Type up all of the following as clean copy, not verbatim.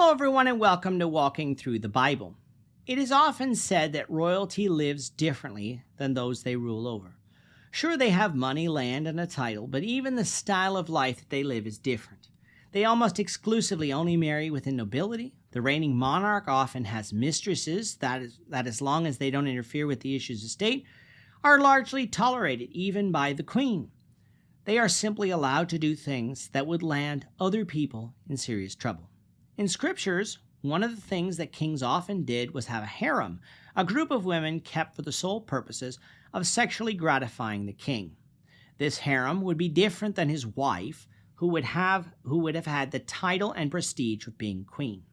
Hello, everyone, and welcome to Walking Through the Bible. It is often said that royalty lives differently than those they rule over. Sure, they have money, land, and a title, but even the style of life that they live is different. They almost exclusively only marry within nobility. The reigning monarch often has mistresses that as long as they don't interfere with the issues of state, are largely tolerated even by the queen. They are simply allowed to do things that would land other people in serious trouble. In scriptures, one of the things that kings often did was have a harem, a group of women kept for the sole purposes of sexually gratifying the king. This harem would be different than his wife, who would have had the title and prestige of being queen.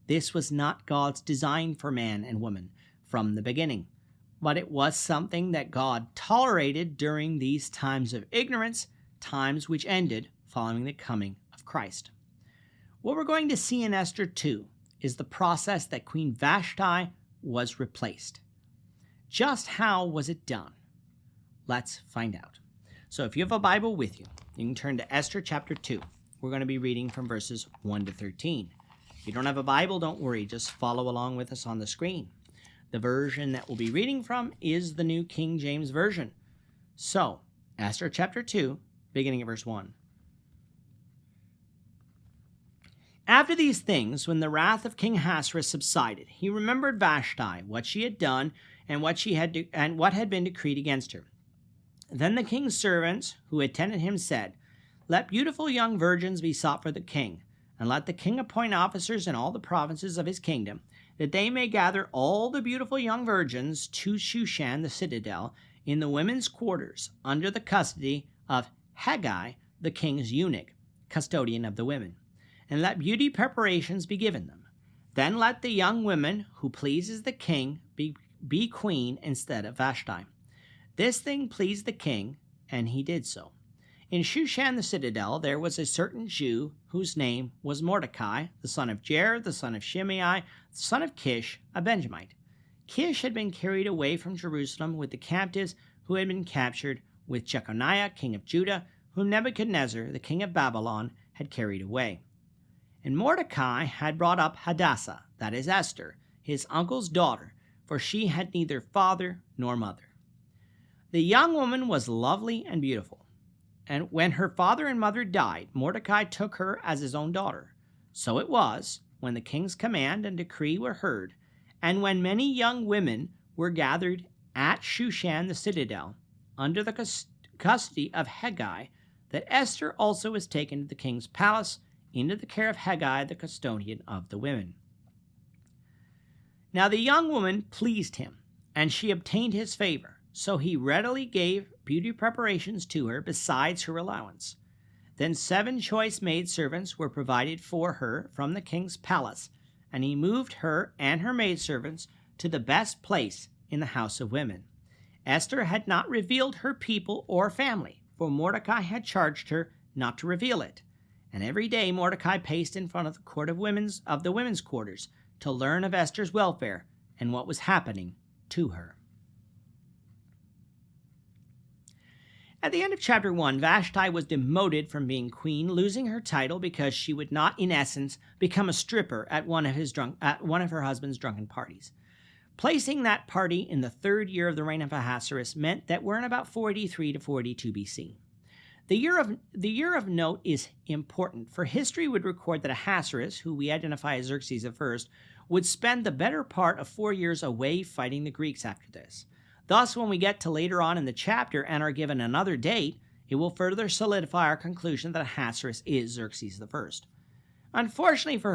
This was not God's design for man and woman from the beginning, but it was something that God tolerated during these times of ignorance, times which ended following the coming of Christ. What we're going to see in Esther 2 is the process that Queen Vashti was replaced. Just how was it done? Let's find out. So if you have a Bible with you, you can turn to Esther chapter 2. We're going to be reading from verses 1 to 13. If you don't have a Bible, don't worry. Just follow along with us on the screen. The version that we'll be reading from is the New King James Version. So, Esther chapter 2, beginning at verse 1. After these things, when the wrath of King Ahasuerus subsided, he remembered Vashti, what she had done, and what had been decreed against her. Then the king's servants who attended him said, "Let beautiful young virgins be sought for the king, and let the king appoint officers in all the provinces of his kingdom, that they may gather all the beautiful young virgins to Shushan the citadel, in the women's quarters, under the custody of Haggai, the king's eunuch, custodian of the women. And let beauty preparations be given them. Then let the young woman who pleases the king be queen instead of Vashti." This thing pleased the king, and he did so. In Shushan the citadel there was a certain Jew whose name was Mordecai, the son of Jair, the son of Shimei, the son of Kish, a Benjamite. Kish had been carried away from Jerusalem with the captives who had been captured with Jeconiah, king of Judah, whom Nebuchadnezzar, the king of Babylon, had carried away. And Mordecai had brought up Hadassah, that is Esther, his uncle's daughter, for she had neither father nor mother. The young woman was lovely and beautiful. And when her father and mother died, Mordecai took her as his own daughter. So it was, when the king's command and decree were heard, and when many young women were gathered at Shushan the citadel, under the custody of Haggai, that Esther also was taken to the king's palace, into the care of Haggai, the custodian of the women. Now the young woman pleased him, and she obtained his favor, so he readily gave beauty preparations to her besides her allowance. Then 7 choice maidservants were provided for her from the king's palace, and he moved her and her maidservants to the best place in the house of women. Esther had not revealed her people or family, for Mordecai had charged her not to reveal it. And every day Mordecai paced in front of the court of the women's quarters to learn of Esther's welfare and what was happening to her. At the end of chapter 1, Vashti was demoted from being queen, losing her title because she would not, in essence, become a stripper at one of her husband's drunken parties. Placing that party in the 3rd year of the reign of Ahasuerus meant that we're in about 43 to 42 BC. The year of note is important, for history would record that Ahasuerus, who we identify as Xerxes I, would spend the better part of 4 years away fighting the Greeks after this. Thus, when we get to later on in the chapter and are given another date, it will further solidify our conclusion that Ahasuerus is Xerxes I. Unfortunately for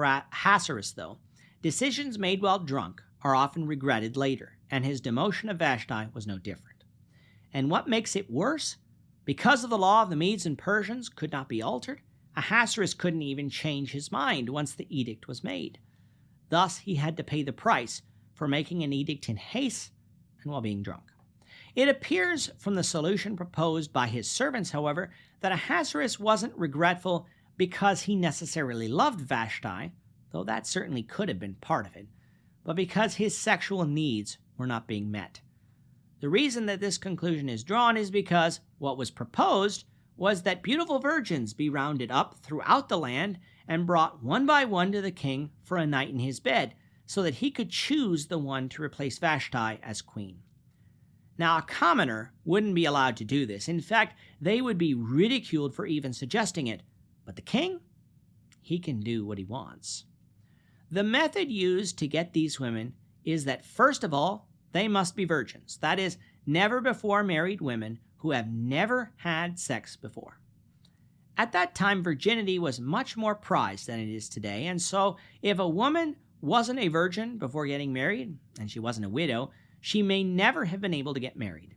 Ahasuerus, though, decisions made while drunk are often regretted later, and his demotion of Vashti was no different. And what makes it worse? Because of the law of the Medes and Persians could not be altered, Ahasuerus couldn't even change his mind once the edict was made. Thus, he had to pay the price for making an edict in haste and while being drunk. It appears from the solution proposed by his servants, however, that Ahasuerus wasn't regretful because he necessarily loved Vashti, though that certainly could have been part of it, but because his sexual needs were not being met. The reason that this conclusion is drawn is because what was proposed was that beautiful virgins be rounded up throughout the land and brought one by one to the king for a night in his bed, so that he could choose the one to replace Vashti as queen. Now, a commoner wouldn't be allowed to do this. In fact, they would be ridiculed for even suggesting it. But the king, he can do what he wants. The method used to get these women is that, first of all, they must be virgins. That is, never before married women who have never had sex before. At that time, virginity was much more prized than it is today, and so if a woman wasn't a virgin before getting married, and she wasn't a widow, she may never have been able to get married.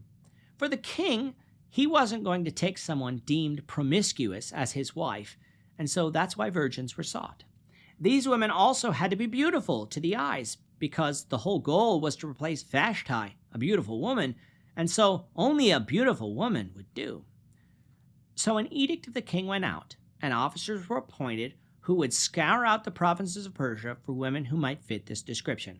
For the king, he wasn't going to take someone deemed promiscuous as his wife, and so that's why virgins were sought. These women also had to be beautiful to the eyes, because the whole goal was to replace Vashti, a beautiful woman, and so only a beautiful woman would do. So an edict of the king went out, and officers were appointed who would scour out the provinces of Persia for women who might fit this description.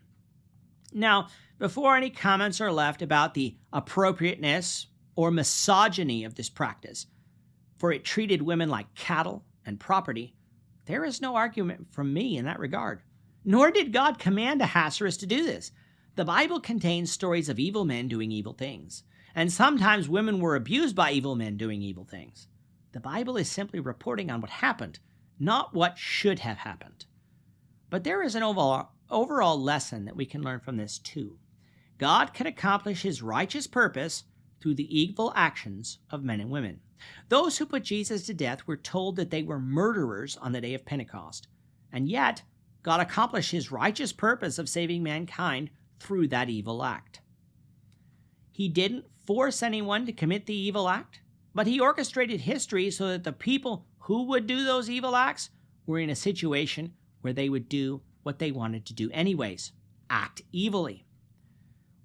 Now, before any comments are left about the appropriateness or misogyny of this practice, for it treated women like cattle and property, there is no argument from me in that regard. Nor did God command Ahasuerus to do this. The Bible contains stories of evil men doing evil things, and sometimes women were abused by evil men doing evil things. The Bible is simply reporting on what happened, not what should have happened. But there is an overall lesson that we can learn from this too. God can accomplish his righteous purpose through the evil actions of men and women. Those who put Jesus to death were told that they were murderers on the day of Pentecost, and yet God accomplished his righteous purpose of saving mankind through that evil act. He didn't force anyone to commit the evil act, but he orchestrated history so that the people who would do those evil acts were in a situation where they would do what they wanted to do anyways, act evilly.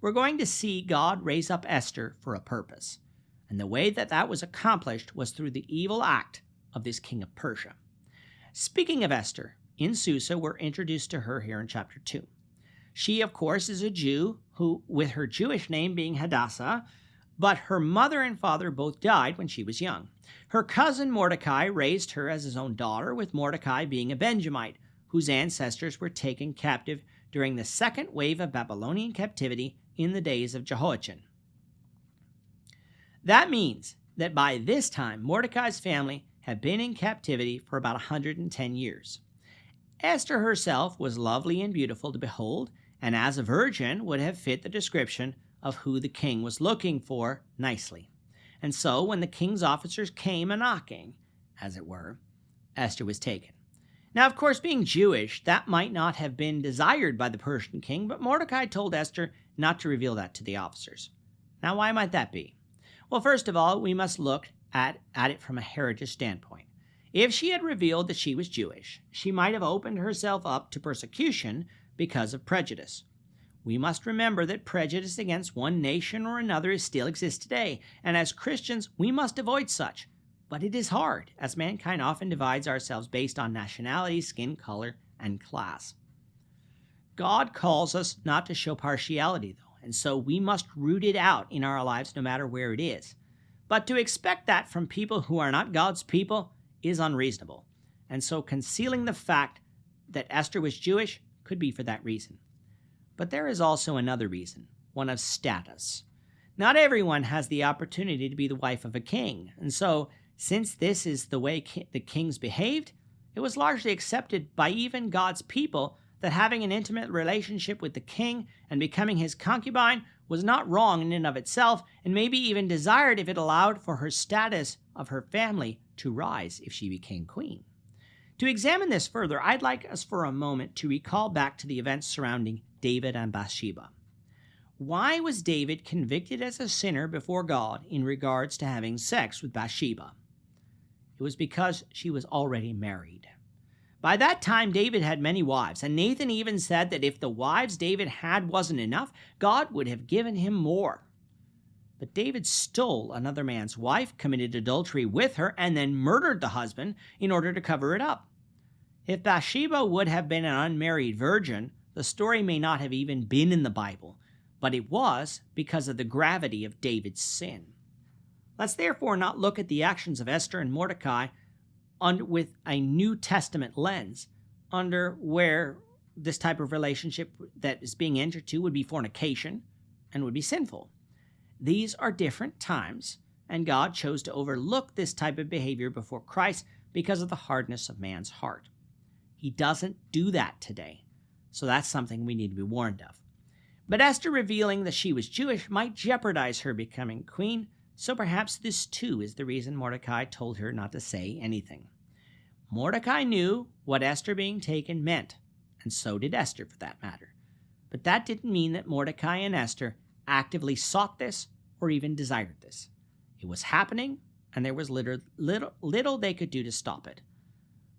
We're going to see God raise up Esther for a purpose, and the way that that was accomplished was through the evil act of this king of Persia. Speaking of Esther, in Susa, we're introduced to her here in chapter 2. She, of course, is a Jew who, with her Jewish name being Hadassah, but her mother and father both died when she was young. Her cousin Mordecai raised her as his own daughter, with Mordecai being a Benjamite, whose ancestors were taken captive during the second wave of Babylonian captivity in the days of Jehoiachin. That means that by this time, Mordecai's family had been in captivity for about 110 years. Esther herself was lovely and beautiful to behold, and as a virgin would have fit the description of who the king was looking for nicely. And so when the king's officers came a-knocking, as it were, Esther was taken. Now, of course, being Jewish, that might not have been desired by the Persian king, but Mordecai told Esther not to reveal that to the officers. Now, why might that be? Well, first of all, we must look at it from a heritage standpoint. If she had revealed that she was Jewish, she might have opened herself up to persecution because of prejudice. We must remember that prejudice against one nation or another still exists today, and as Christians, we must avoid such. But it is hard, as mankind often divides ourselves based on nationality, skin color, and class. God calls us not to show partiality, though, and so we must root it out in our lives no matter where it is. But to expect that from people who are not God's people is unreasonable, and so concealing the fact that Esther was Jewish could be for that reason. But there is also another reason, one of status. Not everyone has the opportunity to be the wife of a king, and so since this is the way the kings behaved, it was largely accepted by even God's people that having an intimate relationship with the king and becoming his concubine was not wrong in and of itself, and maybe even desired if it allowed for her status of her family to rise if she became queen. To examine this further, I'd like us for a moment to recall back to the events surrounding David and Bathsheba. Why was David convicted as a sinner before God in regards to having sex with Bathsheba? It was because she was already married. By that time, David had many wives, and Nathan even said that if the wives David had wasn't enough, God would have given him more. But David stole another man's wife, committed adultery with her, and then murdered the husband in order to cover it up. If Bathsheba would have been an unmarried virgin, the story may not have even been in the Bible, but it was because of the gravity of David's sin. Let's therefore not look at the actions of Esther and Mordecai with a New Testament lens, under where this type of relationship that is being entered to would be fornication and would be sinful. These are different times, and God chose to overlook this type of behavior before Christ because of the hardness of man's heart. He doesn't do that today, so that's something we need to be warned of. But Esther revealing that she was Jewish might jeopardize her becoming queen, so perhaps this too is the reason Mordecai told her not to say anything. Mordecai knew what Esther being taken meant, and so did Esther for that matter. But that didn't mean that Mordecai and Esther actively sought this or even desired this. It was happening, and there was little they could do to stop it.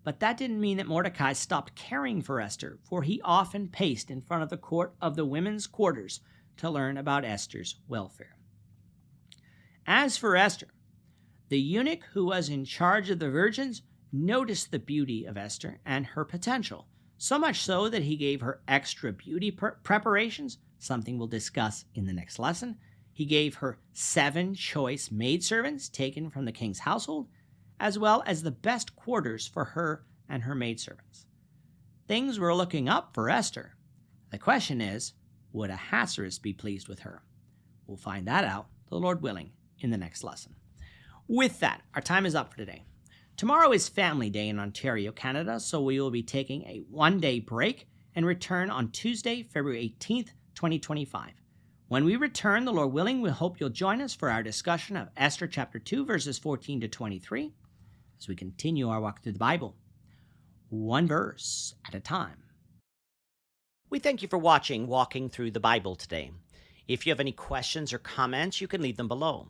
But that didn't mean that Mordecai stopped caring for Esther, for he often paced in front of the court of the women's quarters to learn about Esther's welfare. As for Esther, the eunuch who was in charge of the virgins noticed the beauty of Esther and her potential, so much so that he gave her extra beauty preparations, something we'll discuss in the next lesson. He gave her 7 choice maidservants taken from the king's household, as well as the best quarters for her and her maidservants. Things were looking up for Esther. The question is, would Ahasuerus be pleased with her? We'll find that out, the Lord willing, in the next lesson. With that, our time is up for today. Tomorrow is Family Day in Ontario, Canada, so we will be taking a one-day break and return on Tuesday, February 18th, 2025. When we return, the Lord willing, we hope you'll join us for our discussion of Esther chapter 2, verses 14 to 23, as we continue our walk through the Bible, one verse at a time. We thank you for watching Walking Through the Bible today. If you have any questions or comments, you can leave them below.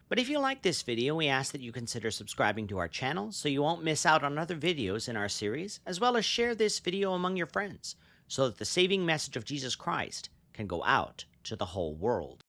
But if you like this video, we ask that you consider subscribing to our channel so you won't miss out on other videos in our series, as well as share this video among your friends so that the saving message of Jesus Christ can go out to the whole world.